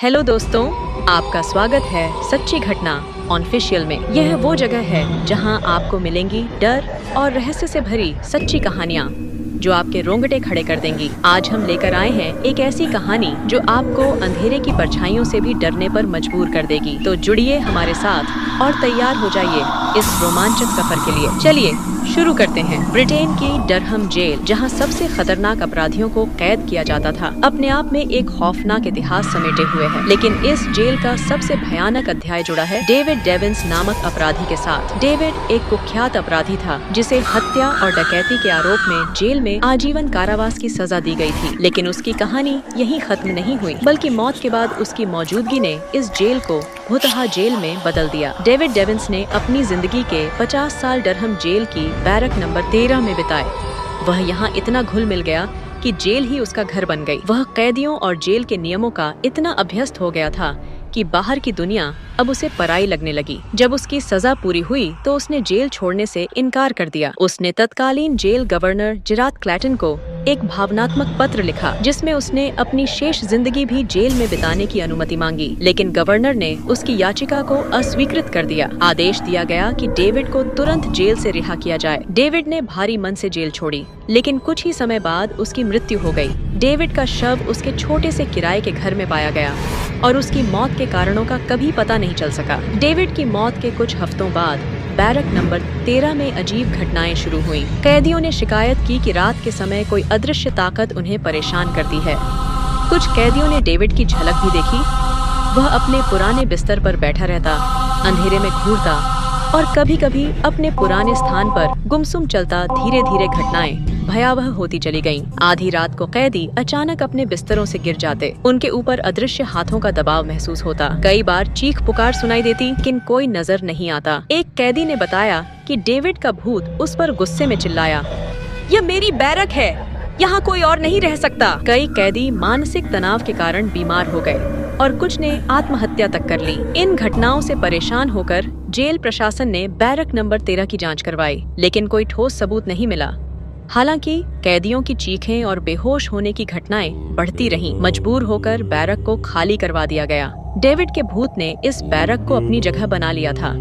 Hello दोस्तों, आपका स्वागत है सच्ची घटना ऑनफिशियल में। यह वो जगह है जहां आपको मिलेंगी डर और रहस्य से भरी सच्ची कहानियां जो आपके रोंगटे खड़े कर देंगी। आज हम लेकर आए हैं एक ऐसी कहानी जो आपको अंधेरे की परछाइयों से भी डरने पर मजबूर कर देगी। तो जुड़िए हमारे साथ और तैयार हो जाइए इस रोमांचक सफर के लिए। चलिए शुरू करते हैं। ब्रिटेन की डरहम जेल, जहां सबसे खतरनाक अपराधियों को कैद किया जाता था, अपने आप में एक खौफनाक इतिहास समेटे हुए है। लेकिन इस जेल का सबसे भयानक अध्याय जुड़ा है डेविड डेविन्स नामक अपराधी के साथ। डेविड एक कुख्यात अपराधी था जिसे हत्या और डकैती के आरोप में जेल में आजीवन कारावास की सजा दी गई थी। लेकिन उसकी कहानी यहीं खत्म नहीं हुई, बल्कि मौत के बाद उसकी मौजूदगी ने इस जेल को भूतहा जेल में बदल दिया। डेविड डेविन्स ने अपनी जिंदगी के 50 साल डरहम जेल की बैरक नंबर 13 में बिताए। वह यहाँ इतना घुल मिल गया कि जेल ही उसका घर बन गई। वह कैदियों और जेल के नियमों का इतना अभ्यस्त हो गया था कि बाहर की दुनिया अब उसे पराई लगने लगी। जब उसकी सजा पूरी हुई तो उसने जेल छोड़ने से इनकार कर दिया। उसने तत्कालीन जेल गवर्नर जेराट क्लैटन को एक भावनात्मक पत्र लिखा जिसमें उसने अपनी शेष जिंदगी भी जेल में बिताने की अनुमति मांगी। लेकिन गवर्नर ने उसकी याचिका को अस्वीकृत कर दिया। आदेश दिया गया कि डेविड को तुरंत जेल से रिहा किया जाए। डेविड ने भारी मन से जेल छोड़ी, लेकिन कुछ ही समय बाद उसकी मृत्यु हो गई। डेविड का शव उसके छोटे से किराए के घर में पाया गया और उसकी मौत के कारणों का कभी पता नहीं चल सका। डेविड की मौत के कुछ हफ्तों बाद बैरक नंबर 13 में अजीब घटनाएं शुरू हुई। कैदियों ने शिकायत की कि रात के समय कोई अदृश्य ताकत उन्हें परेशान करती है। कुछ कैदियों ने डेविड की झलक भी देखी। वह अपने पुराने बिस्तर पर बैठा रहता, अंधेरे में घूरता और कभी-कभी अपने पुराने स्थान पर गुमसुम चलता। धीरे धीरे घटनाएं भयावह होती चली गईं। आधी रात को कैदी अचानक अपने बिस्तरों से गिर जाते। उनके ऊपर अदृश्य हाथों का दबाव महसूस होता। कई बार चीख पुकार सुनाई देती, लेकिन कोई नजर नहीं आता। एक कैदी ने बताया कि डेविड का भूत उस पर गुस्से में चिल्लाया, "यह मेरी बैरक है, यहाँ कोई और नहीं रह सकता।" कई कैदी मानसिक तनाव के कारण बीमार हो गए और कुछ ने आत्महत्या तक कर ली। इन घटनाओं से परेशान होकर जेल प्रशासन ने बैरक नंबर 13 की जांच करवाई, लेकिन कोई ठोस सबूत नहीं मिला। हालांकि कैदियों की चीखें और बेहोश होने की घटनाएं बढ़ती रहीं। मजबूर होकर बैरक को खाली करवा दिया गया। डेविड के भूत ने इस बैरक को अपनी जगह बना लिया था।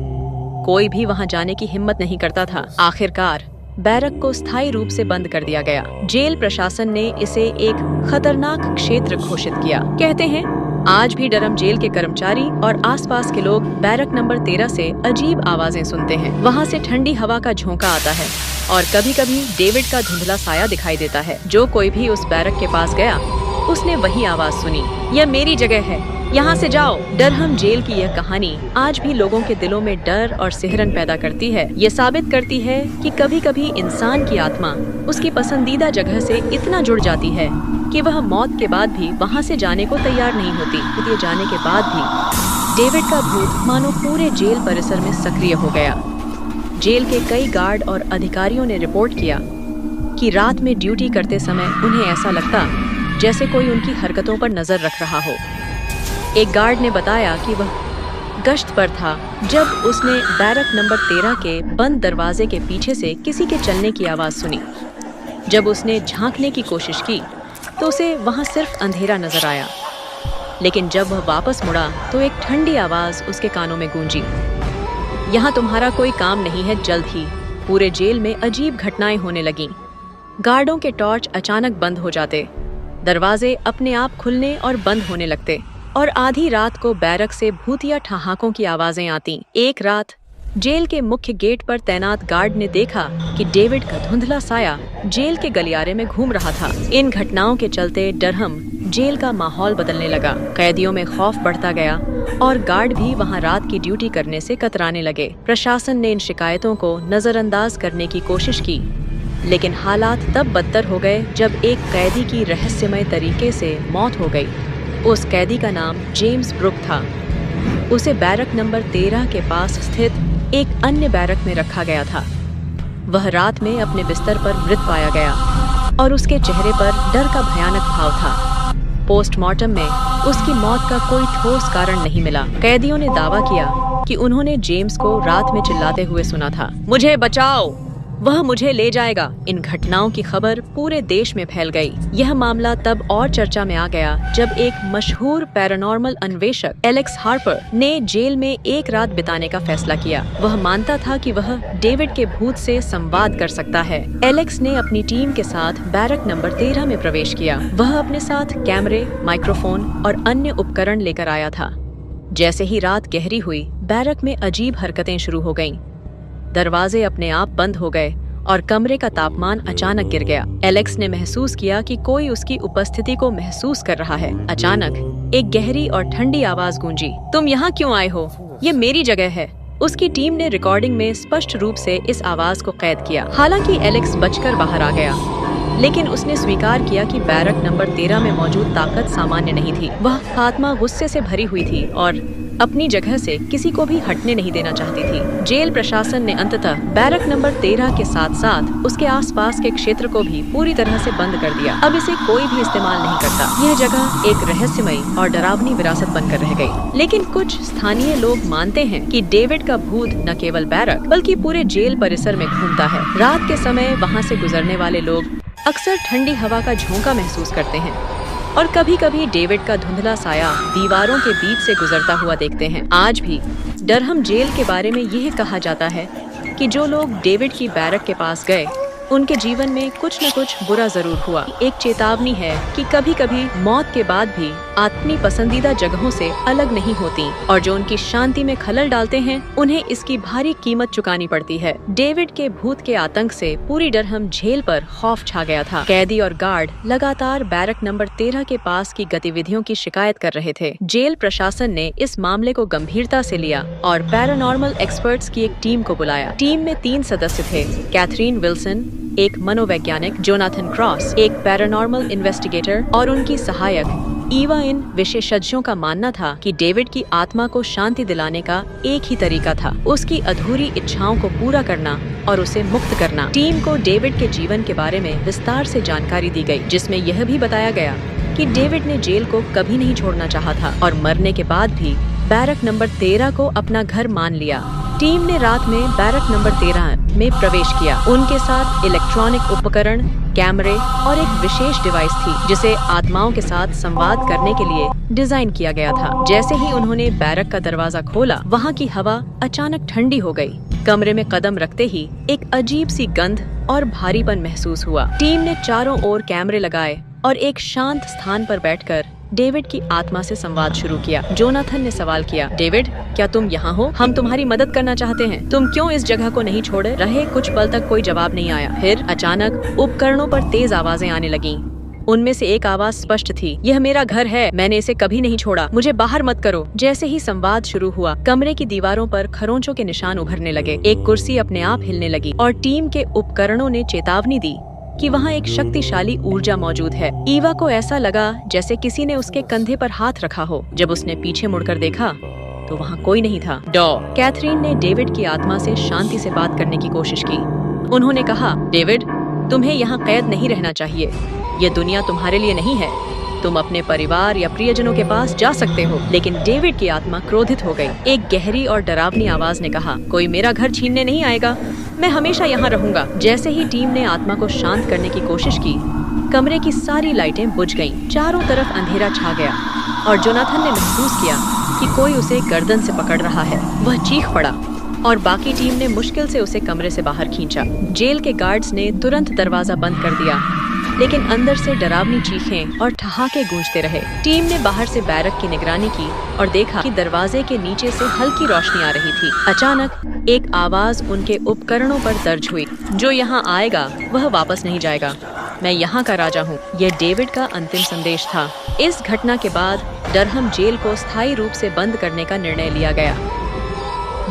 कोई भी वहां जाने की हिम्मत नहीं करता था। आखिरकार बैरक को स्थायी रूप से बंद कर दिया गया। जेल प्रशासन ने इसे एक खतरनाक क्षेत्र घोषित किया। कहते हैं आज भी डरहम जेल के कर्मचारी और आसपास के लोग बैरक नंबर 13 से अजीब आवाजें सुनते हैं। वहां से ठंडी हवा का झोंका आता है और कभी-कभी डेविड का धुंधला साया दिखाई देता है। जो कोई भी उस बैरक के पास गया, उसने वही आवाज सुनी, "यह मेरी जगह है, यहाँ से जाओ।" डरहम जेल की यह कहानी आज भी लोगों के दिलों में डर और सिहरन पैदा करती है। ये साबित करती है कि कभी-कभी इंसान की आत्मा उसकी पसंदीदा जगह से इतना जुड़ जाती है कि वह मौत के बाद भी वहाँ से जाने को तैयार नहीं होती। इसलिए जाने के बाद भी डेविड का भूत मानो पूरे जेल परिसर में सक्रिय हो गया। जेल के कई गार्ड और अधिकारियों ने रिपोर्ट किया कि रात में ड्यूटी करते समय उन्हें ऐसा लगता जैसे कोई उनकी हरकतों पर नजर रख रहा हो। एक गार्ड ने बताया कि वह गश्त पर था जब उसने बैरक नंबर 13 के बंद दरवाजे के पीछे से किसी के चलने की आवाज सुनी। जब उसने झांकने की कोशिश की तो उसे वहां सिर्फ अंधेरा नजर आया। लेकिन जब वह वापस मुड़ा तो एक ठंडी आवाज उसके कानों में गूंजी, "यहाँ तुम्हारा कोई काम नहीं है, जल्द ही।" पूरे जेल में अजीब घटनाएं होने लगीं। गार्डों के टॉर्च अचानक बंद हो जाते, दरवाजे अपने आप खुलने और बंद होने लगते और आधी रात को बैरक से भूतिया ठहाकों की आवाजें आती। एक रात जेल के मुख्य गेट पर तैनात गार्ड ने देखा कि डेविड का धुंधला साया जेल के गलियारे में घूम रहा था। इन घटनाओं के चलते डरहम जेल का माहौल बदलने लगा। कैदियों में खौफ बढ़ता गया और गार्ड भी वहां रात की ड्यूटी करने से कतराने लगे। प्रशासन ने इन शिकायतों को नजरअंदाज करने की कोशिश की, लेकिन हालात तब बदतर हो गए जब एक कैदी की रहस्यमय तरीके से मौत हो गई। उस कैदी का नाम जेम्स ब्रुक था। उसे बैरक नंबर 13 के पास स्थित एक अन्य बैरक में रखा गया था। वह रात में अपने बिस्तर पर मृत पाया गया और उसके चेहरे पर डर का भयानक भाव था। पोस्टमार्टम में उसकी मौत का कोई ठोस कारण नहीं मिला। कैदियों ने दावा किया कि उन्होंने जेम्स को रात में चिल्लाते हुए सुना था, "मुझे बचाओ, वह मुझे ले जाएगा। इन घटनाओं की खबर पूरे देश में फैल गई। यह मामला तब और चर्चा में आ गया जब एक मशहूर पैरानॉर्मल अन्वेषक एलेक्स हार्पर ने जेल में एक रात बिताने का फैसला किया। वह मानता था कि वह डेविड के भूत से संवाद कर सकता है। एलेक्स ने अपनी टीम के साथ बैरक नंबर 13 में प्रवेश किया। वह अपने साथ कैमरे, माइक्रोफोन और अन्य उपकरण लेकर आया था। जैसे ही रात गहरी हुई, बैरक में अजीब हरकतें शुरू हो गईं। दरवाजे अपने आप बंद हो गए और कमरे का तापमान अचानक गिर गया। एलेक्स ने महसूस किया कि कोई उसकी उपस्थिति को महसूस कर रहा है। अचानक एक गहरी और ठंडी आवाज गूंजी, तुम यहाँ क्यों आए हो? ये मेरी जगह है। उसकी टीम ने रिकॉर्डिंग में स्पष्ट रूप से इस आवाज को कैद किया। हालांकि एलेक्स बचकर बाहर आ गया, लेकिन उसने स्वीकार किया कि बैरक नंबर 13 में मौजूद ताकत सामान्य नहीं थी। वह आत्मा गुस्से से भरी हुई थी और अपनी जगह से किसी को भी हटने नहीं देना चाहती थी। जेल प्रशासन ने अंततः बैरक नंबर 13 के साथ साथ उसके आसपास के क्षेत्र को भी पूरी तरह से बंद कर दिया। अब इसे कोई भी इस्तेमाल नहीं करता। यह जगह एक रहस्यमयी और डरावनी विरासत बनकर रह गई। लेकिन कुछ स्थानीय लोग मानते हैं कि डेविड का भूत न केवल बैरक बल्कि पूरे जेल परिसर में घूमता है। रात के समय वहाँ से गुजरने वाले लोग अक्सर ठंडी हवा का झोंका महसूस करते हैं और कभी-कभी डेविड का धुंधला साया दीवारों के बीच से गुजरता हुआ देखते हैं। आज भी डरहम जेल के बारे में यह कहा जाता है कि जो लोग डेविड की बैरक के पास गए, उनके जीवन में कुछ न कुछ बुरा जरूर हुआ। एक चेतावनी है कि कभी-कभी मौत के बाद भी अपनी पसंदीदा जगहों से अलग नहीं होती और जो उनकी शांति में खलल डालते हैं, उन्हें इसकी भारी कीमत चुकानी पड़ती है। डेविड के भूत के आतंक से पूरी डरहम जेल पर खौफ छा गया था। कैदी और गार्ड लगातार बैरक नंबर 13 के पास की गतिविधियों की शिकायत कर रहे थे। जेल प्रशासन ने इस मामले को गंभीरता से लिया और पैरानॉर्मल एक्सपर्ट्स की एक टीम को बुलाया। टीम में 3 सदस्य थे, कैथरीन विल्सन, एक मनोवैज्ञानिक, जोनाथन क्रॉस, एक पैरानॉर्मल इन्वेस्टिगेटर और उनकी सहायक ईवा। इन विशेषज्ञों का मानना था कि डेविड की आत्मा को शांति दिलाने का एक ही तरीका था, उसकी अधूरी इच्छाओं को पूरा करना और उसे मुक्त करना। टीम को डेविड के जीवन के बारे में विस्तार से जानकारी दी गई, जिसमें यह भी बताया गया कि डेविड ने जेल को कभी नहीं छोड़ना चाहा था और मरने के बाद भी बैरक नंबर 13 को अपना घर मान लिया। टीम ने रात में बैरक नंबर 13 में प्रवेश किया। उनके साथ इलेक्ट्रॉनिक उपकरण, कैमरे और एक विशेष डिवाइस थी जिसे आत्माओं के साथ संवाद करने के लिए डिजाइन किया गया था। जैसे ही उन्होंने बैरक का दरवाजा खोला, वहाँ की हवा अचानक ठंडी हो गई। कमरे में कदम रखते ही एक अजीब सी गंध और भारीपन महसूस हुआ। टीम ने चारों ओर कैमरे लगाए और एक शांत स्थान पर बैठकर डेविड की आत्मा से संवाद शुरू किया। जोनाथन ने सवाल किया, डेविड, क्या तुम यहाँ हो? हम तुम्हारी मदद करना चाहते हैं। तुम क्यों इस जगह को नहीं छोड़े रहे? कुछ पल तक कोई जवाब नहीं आया। फिर अचानक उपकरणों पर तेज आवाजें आने लगीं। उनमें से एक आवाज स्पष्ट थी, यह मेरा घर है, मैंने इसे कभी नहीं छोड़ा, मुझे बाहर मत करो। जैसे ही संवाद शुरू हुआ, कमरे की दीवारों पर खरोंचों के निशान उभरने लगे। एक कुर्सी अपने आप हिलने लगी और टीम के उपकरणों ने चेतावनी दी कि वहाँ एक शक्तिशाली ऊर्जा मौजूद है। ईवा को ऐसा लगा जैसे किसी ने उसके कंधे पर हाथ रखा हो। जब उसने पीछे मुड़कर देखा तो वहाँ कोई नहीं था। कैथरीन ने डेविड की आत्मा से शांति से बात करने की कोशिश की। उन्होंने कहा, डेविड, तुम्हें यहाँ कैद नहीं रहना चाहिए। ये दुनिया तुम्हारे लिए नहीं है। तुम अपने परिवार या प्रियजनों के पास जा सकते हो। लेकिन डेविड की आत्मा क्रोधित हो गई। एक गहरी और डरावनी आवाज ने कहा, कोई मेरा घर छीनने नहीं आएगा, मैं हमेशा यहाँ रहूंगा। जैसे ही टीम ने आत्मा को शांत करने की कोशिश की, कमरे की सारी लाइटें बुझ गईं। चारों तरफ अंधेरा छा गया और जोनाथन ने महसूस किया कि कोई उसे गर्दन से पकड़ रहा है। वह चीख पड़ा और बाकी टीम ने मुश्किल से उसे कमरे से बाहर खींचा। जेल के गार्ड्स ने तुरंत दरवाजा बंद कर दिया, लेकिन अंदर से डरावनी चीखें और ठहाके गूंजते रहे। टीम ने बाहर से बैरक की निगरानी की और देखा कि दरवाजे के नीचे से हल्की रोशनी आ रही थी। अचानक एक आवाज उनके उपकरणों पर दर्ज हुई, जो यहाँ आएगा वह वापस नहीं जाएगा, मैं यहाँ का राजा हूँ। यह डेविड का अंतिम संदेश था। इस घटना के बाद डरहम जेल को स्थायी रूप से बंद करने का निर्णय लिया गया।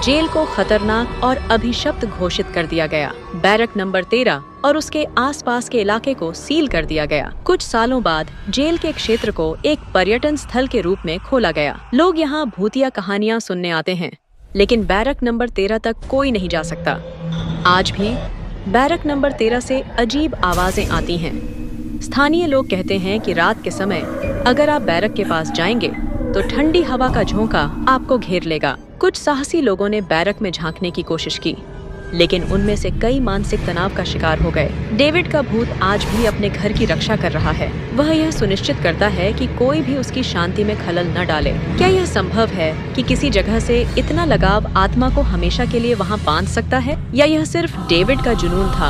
जेल को खतरनाक और अभिशप्त घोषित कर दिया गया। बैरक नंबर 13 और उसके आसपास के इलाके को सील कर दिया गया। कुछ सालों बाद जेल के क्षेत्र को एक पर्यटन स्थल के रूप में खोला गया। लोग यहाँ भूतिया कहानियाँ सुनने आते हैं, लेकिन बैरक नंबर 13 तक कोई नहीं जा सकता। आज भी बैरक नंबर 13 से अजीब आवाजें आती हैं। स्थानीय लोग कहते हैं कि रात के समय अगर आप बैरक के पास जाएंगे तो ठंडी हवा का झोंका आपको घेर लेगा। कुछ साहसी लोगों ने बैरक में झांकने की कोशिश की, लेकिन उनमें से कई मानसिक तनाव का शिकार हो गए। डेविड का भूत आज भी अपने घर की रक्षा कर रहा है। वह यह सुनिश्चित करता है कि कोई भी उसकी शांति में खलल न डाले। क्या यह संभव है कि किसी जगह से इतना लगाव आत्मा को हमेशा के लिए वहाँ बांध सकता है, या यह सिर्फ डेविड का जुनून था?